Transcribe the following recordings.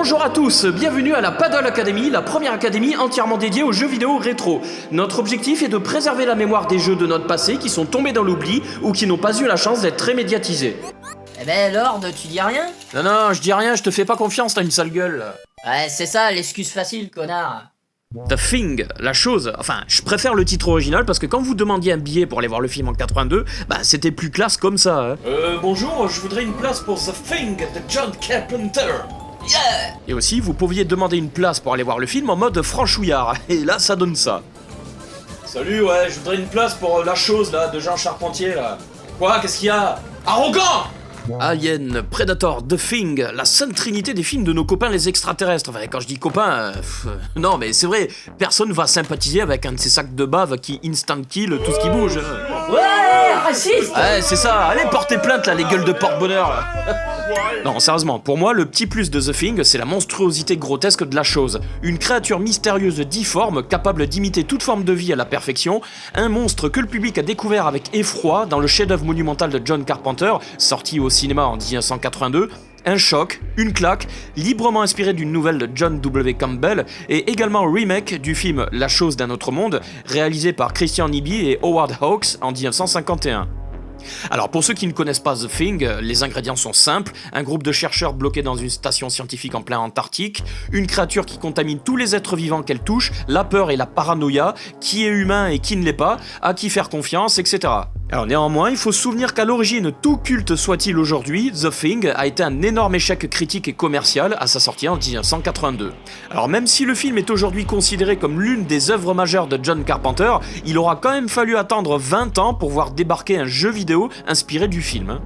Bonjour à tous, bienvenue à la Paddle Academy, la première académie entièrement dédiée aux jeux vidéo rétro. Notre objectif est de préserver la mémoire des jeux de notre passé qui sont tombés dans l'oubli ou qui n'ont pas eu la chance d'être très médiatisés. Eh ben Lord, tu dis rien? Non, je dis rien, je te fais pas confiance, t'as une sale gueule. Ouais, c'est ça, l'excuse facile, connard. The Thing, la chose, enfin, je préfère le titre original parce que quand vous demandiez un billet pour aller voir le film en 82, bah c'était plus classe comme ça. Hein. Bonjour, je voudrais une place pour The Thing de John Carpenter. Yeah! Et aussi, vous pouviez demander une place pour aller voir le film en mode franchouillard, et là ça donne ça. Salut, ouais, je voudrais une place pour la chose là, de Jean Charpentier là. Quoi, qu'est-ce qu'il y a? Arrogant! Alien, Predator, The Thing, la sainte trinité des films de nos copains les extraterrestres. Enfin, quand je dis copains, non mais c'est vrai, personne va sympathiser avec un de ces sacs de bave qui instant kill tout ce qui bouge. Ouais, raciste! Ouais, c'est ça, allez porter plainte là, les gueules de porte-bonheur là. Non, sérieusement, pour moi, le petit plus de The Thing, c'est la monstruosité grotesque de la chose. Une créature mystérieuse difforme, capable d'imiter toute forme de vie à la perfection, un monstre que le public a découvert avec effroi dans le chef-d'œuvre monumental de John Carpenter, sorti au cinéma en 1982, un choc, une claque, librement inspiré d'une nouvelle de John W. Campbell, et également remake du film La chose d'un autre monde, réalisé par Christian Nyby et Howard Hawks en 1951. Alors pour ceux qui ne connaissent pas The Thing, les ingrédients sont simples, un groupe de chercheurs bloqués dans une station scientifique en plein Antarctique, une créature qui contamine tous les êtres vivants qu'elle touche, la peur et la paranoïa, qui est humain et qui ne l'est pas, à qui faire confiance, etc. Alors néanmoins, il faut se souvenir qu'à l'origine, tout culte soit-il aujourd'hui, The Thing a été un énorme échec critique et commercial à sa sortie en 1982. Alors même si le film est aujourd'hui considéré comme l'une des œuvres majeures de John Carpenter, il aura quand même fallu attendre 20 ans pour voir débarquer un jeu vidéo inspiré du film.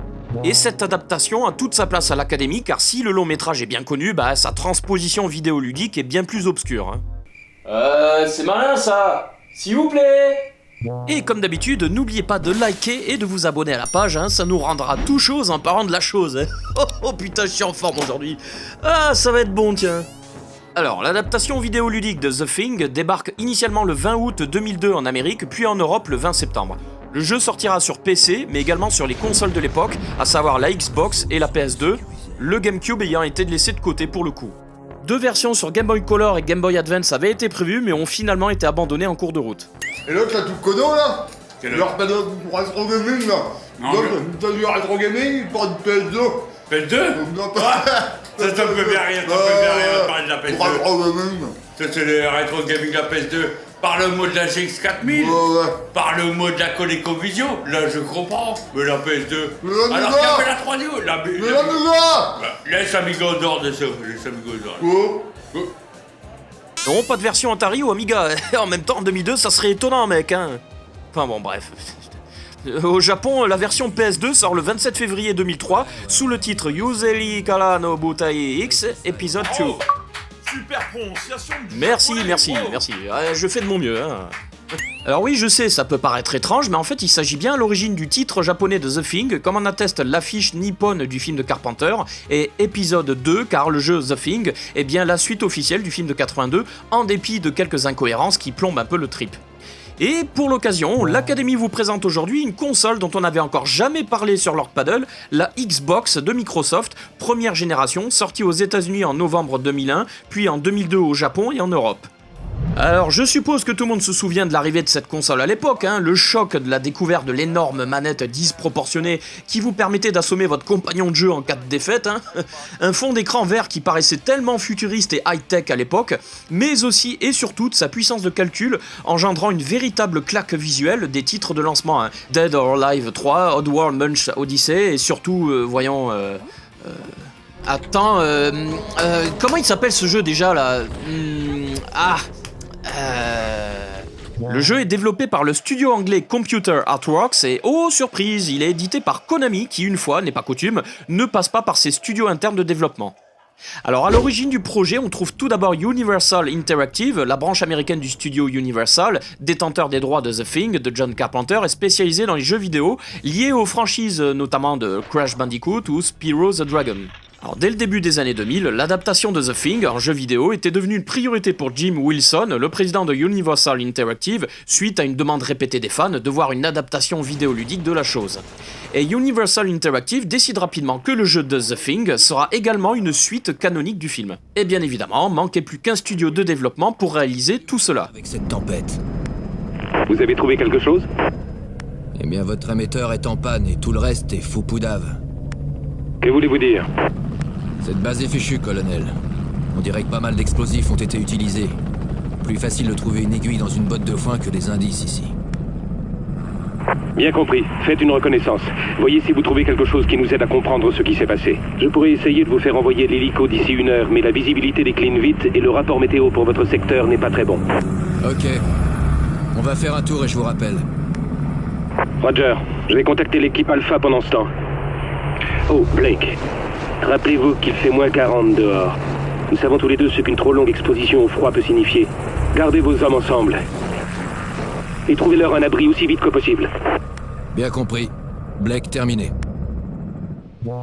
Et cette adaptation a toute sa place à l'Académie, car si le long métrage est bien connu, sa transposition vidéoludique est bien plus obscure. C'est malin ça! S'il vous plaît! Et comme d'habitude, n'oubliez pas de liker et de vous abonner à la page, ça nous rendra tout chose en parlant de la chose. Oh putain, je suis en forme aujourd'hui. Ah, ça va être bon, tiens. Alors, l'adaptation vidéoludique de The Thing débarque initialement le 20 août 2002 en Amérique, puis en Europe le 20 septembre. Le jeu sortira sur PC, mais également sur les consoles de l'époque, à savoir la Xbox et la PS2, le GameCube ayant été laissé de côté pour le coup. 2 versions sur Game Boy Color et Game Boy Advance avaient été prévues, mais ont finalement été abandonnées en cours de route. Et l'autre là, tout conno là, leur pédale pour rétro gaming là. Donc, t'as du rétro gaming, il parle de PS2. PS2? Non, pas. Ça me fait bien rire, ça me fait bien rire de parler de la PS2. Rétro gaming. Ça c'est le rétro gaming de la PS2. Par le mot de la GX4000, par le mot de la ColecoVision, là je comprends, mais la PS2. Alors qu'il y avait la 3D, Mais la laisse Amiga en dehors de ça, laisse Amiga en dehors. Non, pas de version Atari ou Amiga. En même temps, en 2002, ça serait étonnant, mec, Enfin bon, bref. Au Japon, la version PS2 sort le 27 février 2003 sous le titre Yuzeli Kara no Butai X épisode 2. Super prononciation du Merci. Je fais de mon mieux, Alors oui, je sais, ça peut paraître étrange, mais en fait, il s'agit bien à l'origine du titre japonais de The Thing, comme en atteste l'affiche nippone du film de Carpenter, et épisode 2, car le jeu The Thing est bien la suite officielle du film de 82, en dépit de quelques incohérences qui plombent un peu le trip. Et pour l'occasion, l'Académie vous présente aujourd'hui une console dont on n'avait encore jamais parlé sur Lord Paddle, la Xbox de Microsoft, première génération, sortie aux États-Unis en novembre 2001, puis en 2002 au Japon et en Europe. Alors je suppose que tout le monde se souvient de l'arrivée de cette console à l'époque, le choc de la découverte de l'énorme manette disproportionnée qui vous permettait d'assommer votre compagnon de jeu en cas de défaite, un fond d'écran vert qui paraissait tellement futuriste et high-tech à l'époque, mais aussi et surtout de sa puissance de calcul engendrant une véritable claque visuelle des titres de lancement, Dead or Alive 3, Oddworld Munch Odyssey et surtout, comment il s'appelle ce jeu déjà là Le jeu est développé par le studio anglais Computer Artworks et, oh surprise, il est édité par Konami qui, une fois, n'est pas coutume, ne passe pas par ses studios internes de développement. Alors à l'origine du projet, on trouve tout d'abord Universal Interactive, la branche américaine du studio Universal, détenteur des droits de The Thing de John Carpenter et spécialisé dans les jeux vidéo liés aux franchises notamment de Crash Bandicoot ou Spyro the Dragon. Alors, dès le début des années 2000, l'adaptation de The Thing en jeu vidéo était devenue une priorité pour Jim Wilson, le président de Universal Interactive, suite à une demande répétée des fans de voir une adaptation vidéoludique de la chose. Et Universal Interactive décide rapidement que le jeu de The Thing sera également une suite canonique du film. Et bien évidemment, manquait plus qu'un studio de développement pour réaliser tout cela. Avec cette tempête. Vous avez trouvé quelque chose? Eh bien, votre émetteur est en panne et tout le reste est fou poudave. Que voulez-vous dire? Cette base est fichue, colonel. On dirait que pas mal d'explosifs ont été utilisés. Plus facile de trouver une aiguille dans une botte de foin que des indices ici. Bien compris. Faites une reconnaissance. Voyez si vous trouvez quelque chose qui nous aide à comprendre ce qui s'est passé. Je pourrais essayer de vous faire envoyer l'hélico d'ici 1 heure, mais la visibilité décline vite et le rapport météo pour votre secteur n'est pas très bon. Ok. On va faire un tour et je vous rappelle. Roger, je vais contacter l'équipe Alpha pendant ce temps. Oh, Blake. Rappelez-vous qu'il fait moins 40 dehors. Nous savons tous les deux ce qu'une trop longue exposition au froid peut signifier. Gardez vos hommes ensemble. Et trouvez-leur un abri aussi vite que possible. Bien compris. Blake terminé.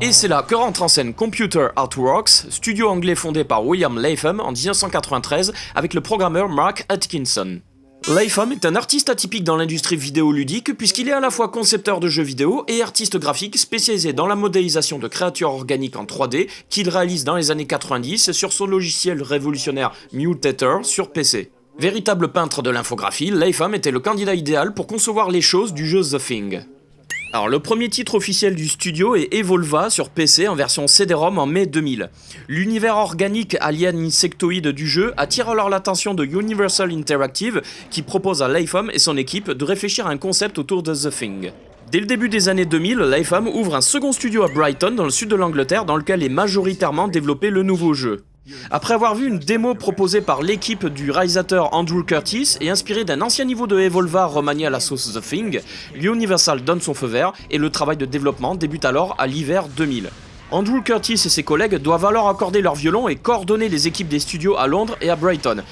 Et c'est là que rentre en scène Computer Artworks, studio anglais fondé par William Latham en 1993 avec le programmeur Mark Atkinson. Latham est un artiste atypique dans l'industrie vidéoludique puisqu'il est à la fois concepteur de jeux vidéo et artiste graphique spécialisé dans la modélisation de créatures organiques en 3D qu'il réalise dans les années 90 sur son logiciel révolutionnaire Mutator sur PC. Véritable peintre de l'infographie, Latham était le candidat idéal pour concevoir les choses du jeu The Thing. Alors, le premier titre officiel du studio est Evolva sur PC en version CD-ROM en mai 2000. L'univers organique alien insectoïde du jeu attire alors l'attention de Universal Interactive qui propose à Latham et son équipe de réfléchir à un concept autour de The Thing. Dès le début des années 2000, Latham ouvre un second studio à Brighton dans le sud de l'Angleterre dans lequel est majoritairement développé le nouveau jeu. Après avoir vu une démo proposée par l'équipe du réalisateur Andrew Curtis et inspirée d'un ancien niveau de Evolva remanié à la sauce The Thing, Universal donne son feu vert et le travail de développement débute alors à l'hiver 2000. Andrew Curtis et ses collègues doivent alors accorder leur violon et coordonner les équipes des studios à Londres et à Brighton.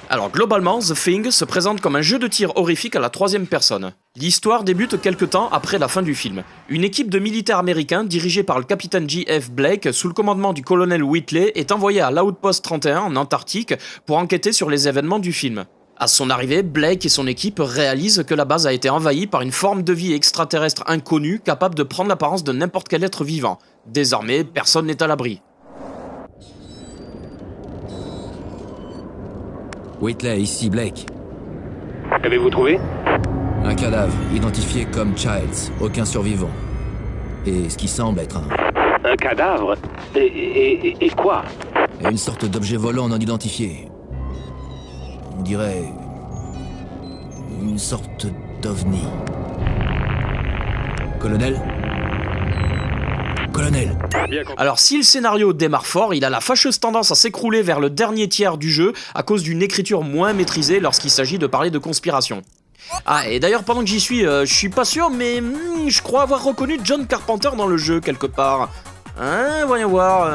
Alors globalement, The Thing se présente comme un jeu de tir horrifique à la troisième personne. L'histoire débute quelque temps après la fin du film. Une équipe de militaires américains dirigée par le capitaine J.F. Blake sous le commandement du colonel Whitley est envoyée à l'Outpost 31 en Antarctique pour enquêter sur les événements du film. À son arrivée, Blake et son équipe réalisent que la base a été envahie par une forme de vie extraterrestre inconnue capable de prendre l'apparence de n'importe quel être vivant. Désormais, personne n'est à l'abri. Whitley, ici Blake. Qu'avez-vous trouvé? Un cadavre, identifié comme Childs, aucun survivant. Et ce qui semble être Un cadavre? Et quoi? une sorte d'objet volant non identifié. On dirait... une sorte d'ovni. Colonel? Colonel! Alors si le scénario démarre fort, il a la fâcheuse tendance à s'écrouler vers le dernier tiers du jeu à cause d'une écriture moins maîtrisée lorsqu'il s'agit de parler de conspiration. Ah, et d'ailleurs pendant que j'y suis, je suis pas sûr, mais je crois avoir reconnu John Carpenter dans le jeu quelque part. Hein, voyons voir,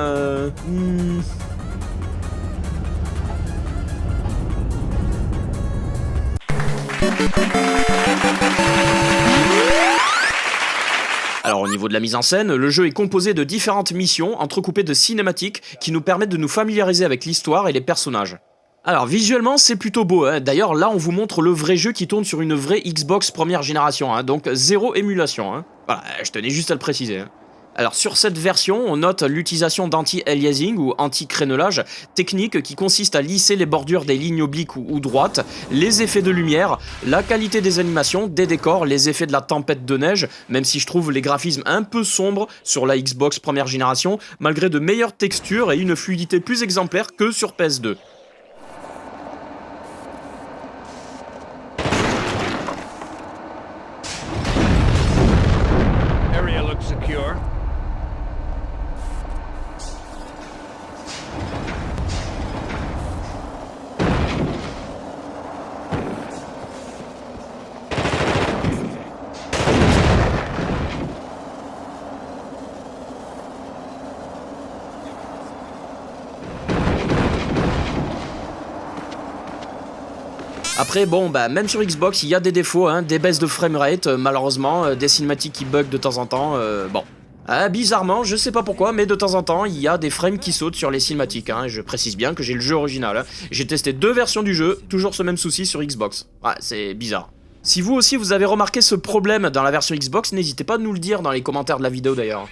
Alors au niveau de la mise en scène, le jeu est composé de différentes missions entrecoupées de cinématiques qui nous permettent de nous familiariser avec l'histoire et les personnages. Alors visuellement c'est plutôt beau, hein. D'ailleurs là on vous montre le vrai jeu qui tourne sur une vraie Xbox première génération, hein. Donc zéro émulation. Hein. Voilà, je tenais juste à le préciser. Hein. Alors sur cette version, on note l'utilisation d'anti-aliasing ou anti-crénelage, technique qui consiste à lisser les bordures des lignes obliques ou droites, les effets de lumière, la qualité des animations, des décors, les effets de la tempête de neige, même si je trouve les graphismes un peu sombres sur la Xbox première génération, malgré de meilleures textures et une fluidité plus exemplaire que sur PS2. Area looks secure. Après bon bah même sur Xbox il y a des défauts, hein, des baisses de framerate malheureusement, des cinématiques qui bug de temps en temps, bon. Ah, bizarrement, je sais pas pourquoi, mais de temps en temps, il y a des frames qui sautent sur les cinématiques. Hein. Je précise bien que j'ai le jeu original. Hein. J'ai testé 2 versions du jeu, toujours ce même souci sur Xbox. Ouais, c'est bizarre. Si vous aussi vous avez remarqué ce problème dans la version Xbox, n'hésitez pas à nous le dire dans les commentaires de la vidéo d'ailleurs.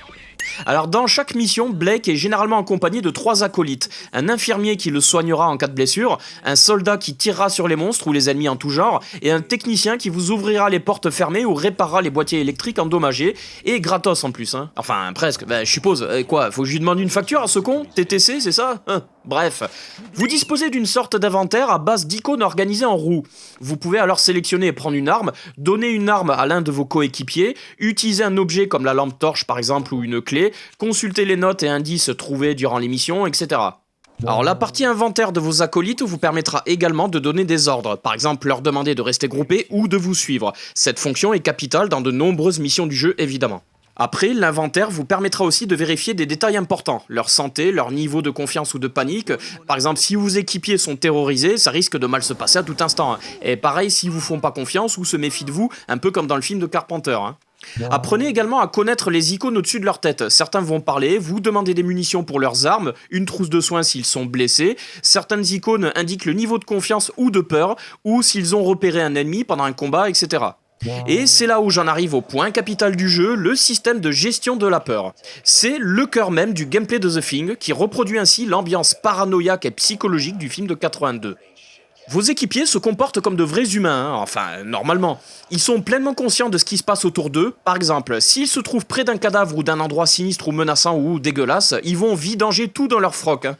Alors dans chaque mission, Blake est généralement accompagné de 3 acolytes. Un infirmier qui le soignera en cas de blessure, un soldat qui tirera sur les monstres ou les ennemis en tout genre, et un technicien qui vous ouvrira les portes fermées ou réparera les boîtiers électriques endommagés, et gratos en plus, hein. Enfin presque, ben je suppose, quoi, faut que je lui demande une facture à ce con? TTC, c'est ça? Bref. Vous disposez d'une sorte d'inventaire à base d'icônes organisées en roues. Vous pouvez alors sélectionner et prendre une arme, donner une arme à l'un de vos coéquipiers, utiliser un objet comme la lampe torche par exemple ou une clé, consulter les notes et indices trouvés durant l'émission, etc. Alors la partie inventaire de vos acolytes vous permettra également de donner des ordres, par exemple leur demander de rester groupés ou de vous suivre. Cette fonction est capitale dans de nombreuses missions du jeu évidemment. Après, l'inventaire vous permettra aussi de vérifier des détails importants, leur santé, leur niveau de confiance ou de panique. Par exemple, si vos équipiers sont terrorisés, ça risque de mal se passer à tout instant. Et pareil, s'ils vous font pas confiance ou se méfient de vous, un peu comme dans le film de Carpenter. Apprenez également à connaître les icônes au-dessus de leur tête. Certains vont parler, vous demander des munitions pour leurs armes, une trousse de soins s'ils sont blessés. Certaines icônes indiquent le niveau de confiance ou de peur, ou s'ils ont repéré un ennemi pendant un combat, etc. Et c'est là où j'en arrive au point capital du jeu, le système de gestion de la peur. C'est le cœur même du gameplay de The Thing, qui reproduit ainsi l'ambiance paranoïaque et psychologique du film de 82. Vos équipiers se comportent comme de vrais humains, hein, enfin, normalement. Ils sont pleinement conscients de ce qui se passe autour d'eux. Par exemple, s'ils se trouvent près d'un cadavre ou d'un endroit sinistre ou menaçant ou dégueulasse, ils vont vidanger tout dans leur froc. Hein.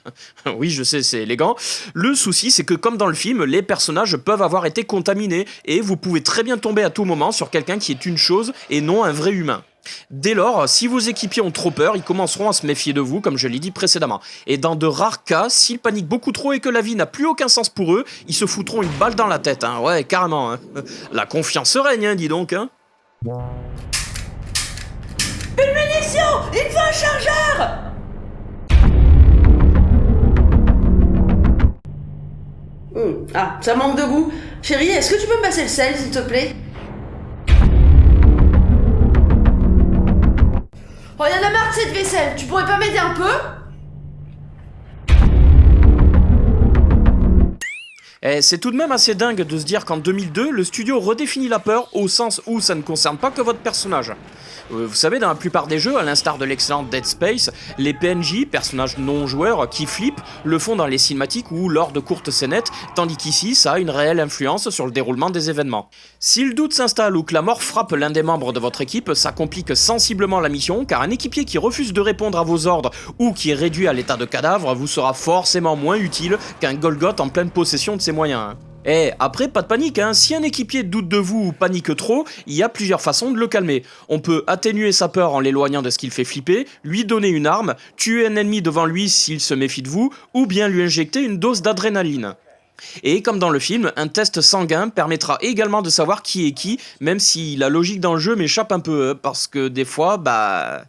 Oui, je sais, c'est élégant. Le souci, c'est que comme dans le film, les personnages peuvent avoir été contaminés et vous pouvez très bien tomber à tout moment sur quelqu'un qui est une chose et non un vrai humain. Dès lors, si vos équipiers ont trop peur, ils commenceront à se méfier de vous, comme je l'ai dit précédemment. Et dans de rares cas, s'ils paniquent beaucoup trop et que la vie n'a plus aucun sens pour eux, ils se foutront une balle dans la tête, hein. Ouais, carrément, hein. La confiance règne, hein, dis donc, hein. Une munition! Il faut un chargeur! Ah, ça manque de goût. Chérie, est-ce que tu peux me passer le sel, s'il te plaît? Oh, y'en a marre de cette vaisselle, tu pourrais pas m'aider un peu? Et c'est tout de même assez dingue de se dire qu'en 2002, le studio redéfinit la peur au sens où ça ne concerne pas que votre personnage. Vous savez, dans la plupart des jeux, à l'instar de l'excellent Dead Space, les PNJ, personnages non joueurs, qui flippent, le font dans les cinématiques ou lors de courtes scénettes, tandis qu'ici, ça a une réelle influence sur le déroulement des événements. Si le doute s'installe ou que la mort frappe l'un des membres de votre équipe, ça complique sensiblement la mission, car un équipier qui refuse de répondre à vos ordres ou qui est réduit à l'état de cadavre vous sera forcément moins utile qu'un Golgoth en pleine possession de ses moyens. Et après, pas de panique, hein. Si un équipier doute de vous ou panique trop, il y a plusieurs façons de le calmer. On peut atténuer sa peur en l'éloignant de ce qu'il fait flipper, lui donner une arme, tuer un ennemi devant lui s'il se méfie de vous, ou bien lui injecter une dose d'adrénaline. Et comme dans le film, un test sanguin permettra également de savoir qui est qui, même si la logique dans le jeu m'échappe un peu, parce que des fois, bah...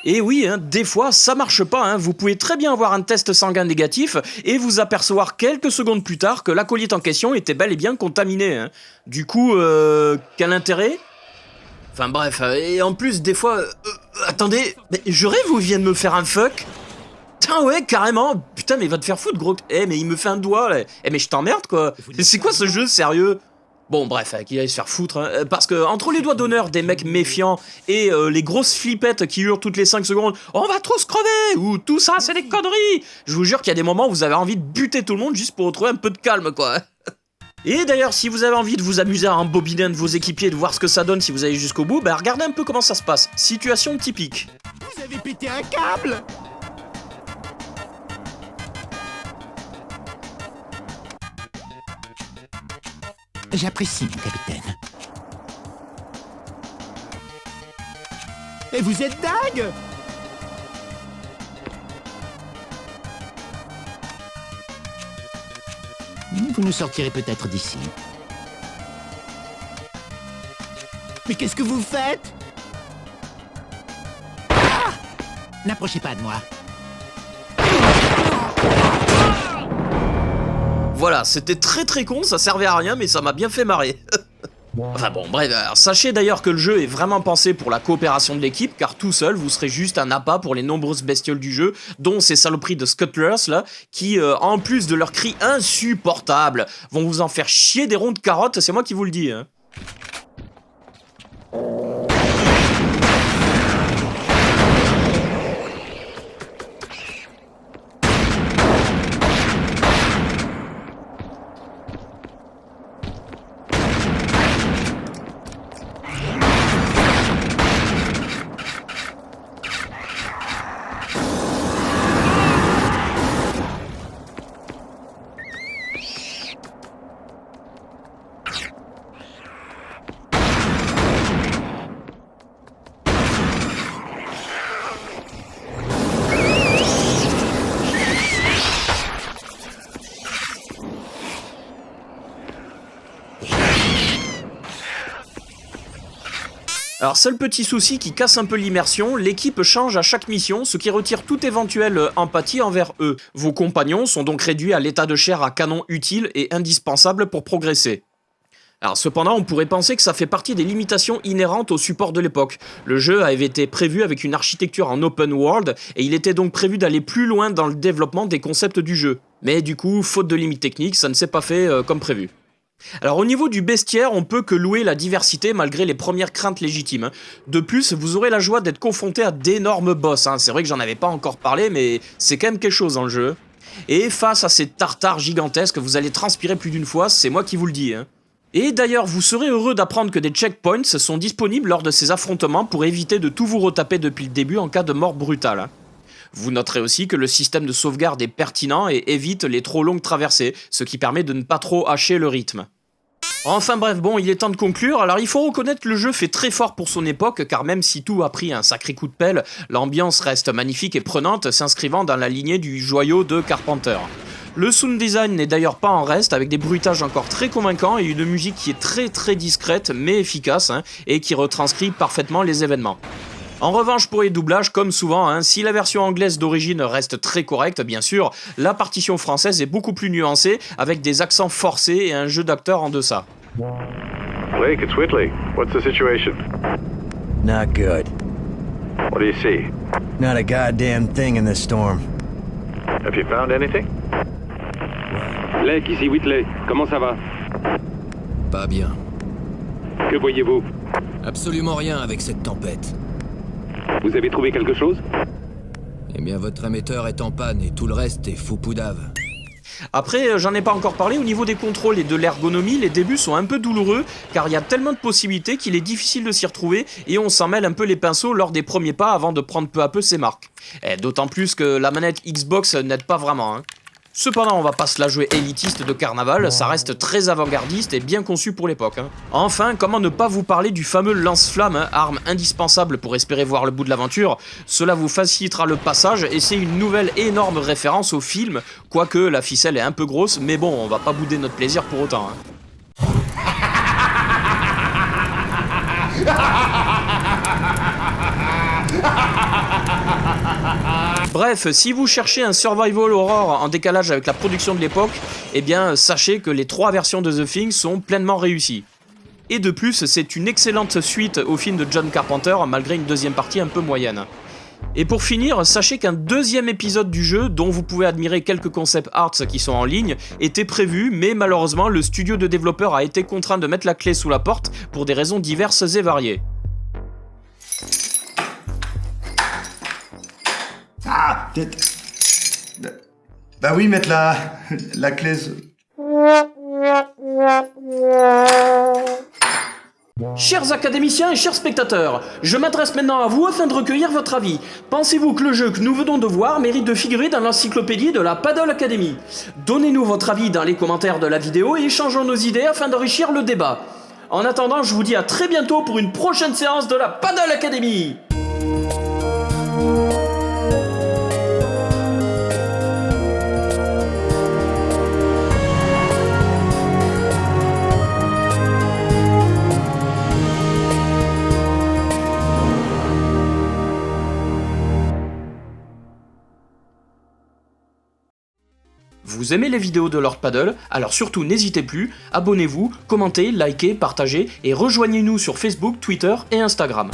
Et oui, hein, des fois, ça marche pas, hein. Vous pouvez très bien avoir un test sanguin négatif et vous apercevoir quelques secondes plus tard que l'acolyte en question était bel et bien contaminé. Hein. Du coup, quel intérêt ? Enfin bref, et en plus, des fois... attendez, mais je rêve ou il vient de me faire un fuck ? Putain, ouais, carrément. Putain, mais il va te faire foutre, gros. Mais il me fait un doigt, là. Mais je t'emmerde, quoi. C'est quoi ce jeu, sérieux ? Bon, bref, qu'il aille se faire foutre, hein, parce que entre les doigts d'honneur des mecs méfiants et les grosses flippettes qui hurlent toutes les 5 secondes « On va tous crever !» ou « Tout ça, c'est des conneries !» Je vous jure qu'il y a des moments où vous avez envie de buter tout le monde juste pour retrouver un peu de calme, quoi. Et d'ailleurs, si vous avez envie de vous amuser à embobiner un de vos équipiers et de voir ce que ça donne si vous allez jusqu'au bout, bah regardez un peu comment ça se passe. Situation typique. Vous avez pété un câble! J'apprécie, mon capitaine. Et vous êtes dingue! Vous nous sortirez peut-être d'ici. Mais qu'est-ce que vous faites? Ah! N'approchez pas de moi. Voilà, c'était très con, ça servait à rien, mais ça m'a bien fait marrer. Enfin bon, bref, alors, sachez d'ailleurs que le jeu est vraiment pensé pour la coopération de l'équipe, car tout seul, vous serez juste un appât pour les nombreuses bestioles du jeu, dont ces saloperies de scuttlers là, qui, en plus de leurs cris insupportables, vont vous en faire chier des ronds de carottes, c'est moi qui vous le dis, hein. Alors seul petit souci qui casse un peu l'immersion, l'équipe change à chaque mission, ce qui retire toute éventuelle empathie envers eux. Vos compagnons sont donc réduits à l'état de chair à canon utile et indispensable pour progresser. Alors cependant, on pourrait penser que ça fait partie des limitations inhérentes au support de l'époque. Le jeu avait été prévu avec une architecture en open world, et il était donc prévu d'aller plus loin dans le développement des concepts du jeu. Mais du coup, faute de limites techniques, ça ne s'est pas fait comme prévu. Alors au niveau du bestiaire, on peut que louer la diversité malgré les premières craintes légitimes. De plus, vous aurez la joie d'être confronté à d'énormes boss. C'est vrai que j'en avais pas encore parlé, mais c'est quand même quelque chose dans le jeu. Et face à ces tartares gigantesques, vous allez transpirer plus d'une fois, c'est moi qui vous le dis. Et d'ailleurs, vous serez heureux d'apprendre que des checkpoints sont disponibles lors de ces affrontements pour éviter de tout vous retaper depuis le début en cas de mort brutale. Vous noterez aussi que le système de sauvegarde est pertinent et évite les trop longues traversées, ce qui permet de ne pas trop hacher le rythme. Enfin bref, bon, il est temps de conclure. Alors il faut reconnaître que le jeu fait très fort pour son époque, car même si tout a pris un sacré coup de pelle, l'ambiance reste magnifique et prenante, s'inscrivant dans la lignée du joyau de Carpenter. Le sound design n'est d'ailleurs pas en reste, avec des bruitages encore très convaincants et une musique qui est très discrète mais efficace, et qui retranscrit parfaitement les événements. En revanche, pour les doublages, comme souvent, si la version anglaise d'origine reste très correcte, bien sûr, la partition française est beaucoup plus nuancée, avec des accents forcés et un jeu d'acteurs en deçà. Blake, it's Whitley. What's the situation? Not good. What do you see? Not a goddamn thing in this storm. Have you found anything? Blake, ici Whitley. Comment ça va? Pas bien. Que voyez-vous? Absolument rien avec cette tempête. Vous avez trouvé quelque chose? Eh bien, votre émetteur est en panne et tout le reste est foupoudave. Après, j'en ai pas encore parlé, au niveau des contrôles et de l'ergonomie, les débuts sont un peu douloureux, car il y a tellement de possibilités qu'il est difficile de s'y retrouver, et on s'en mêle un peu les pinceaux lors des premiers pas avant de prendre peu à peu ses marques. D'autant plus que la manette Xbox n'aide pas vraiment. Cependant, on va pas se la jouer élitiste de carnaval, ça reste très avant-gardiste et bien conçu pour l'époque. Enfin, comment ne pas vous parler du fameux lance-flamme, arme indispensable pour espérer voir le bout de l'aventure. Cela vous facilitera le passage et c'est une nouvelle énorme référence au film, quoique la ficelle est un peu grosse, mais bon, on va pas bouder notre plaisir pour autant. Bref, si vous cherchez un survival horror en décalage avec la production de l'époque, eh bien sachez que les 3 versions de The Thing sont pleinement réussies. Et de plus, c'est une excellente suite au film de John Carpenter, malgré une deuxième partie un peu moyenne. Et pour finir, sachez qu'un deuxième épisode du jeu, dont vous pouvez admirer quelques concept arts qui sont en ligne, était prévu, mais malheureusement le studio de développeurs a été contraint de mettre la clé sous la porte pour des raisons diverses et variées. Ah, peut-être... Bah oui, mettre la clé... Chers académiciens et chers spectateurs, je m'adresse maintenant à vous afin de recueillir votre avis. Pensez-vous que le jeu que nous venons de voir mérite de figurer dans l'encyclopédie de la Paddle Academy? Donnez-nous votre avis dans les commentaires de la vidéo et échangeons nos idées afin d'enrichir le débat. En attendant, je vous dis à très bientôt pour une prochaine séance de la Paddle Academy. Vous aimez les vidéos de Lord Paddle? Alors surtout n'hésitez plus, abonnez-vous, commentez, likez, partagez et rejoignez-nous sur Facebook, Twitter et Instagram.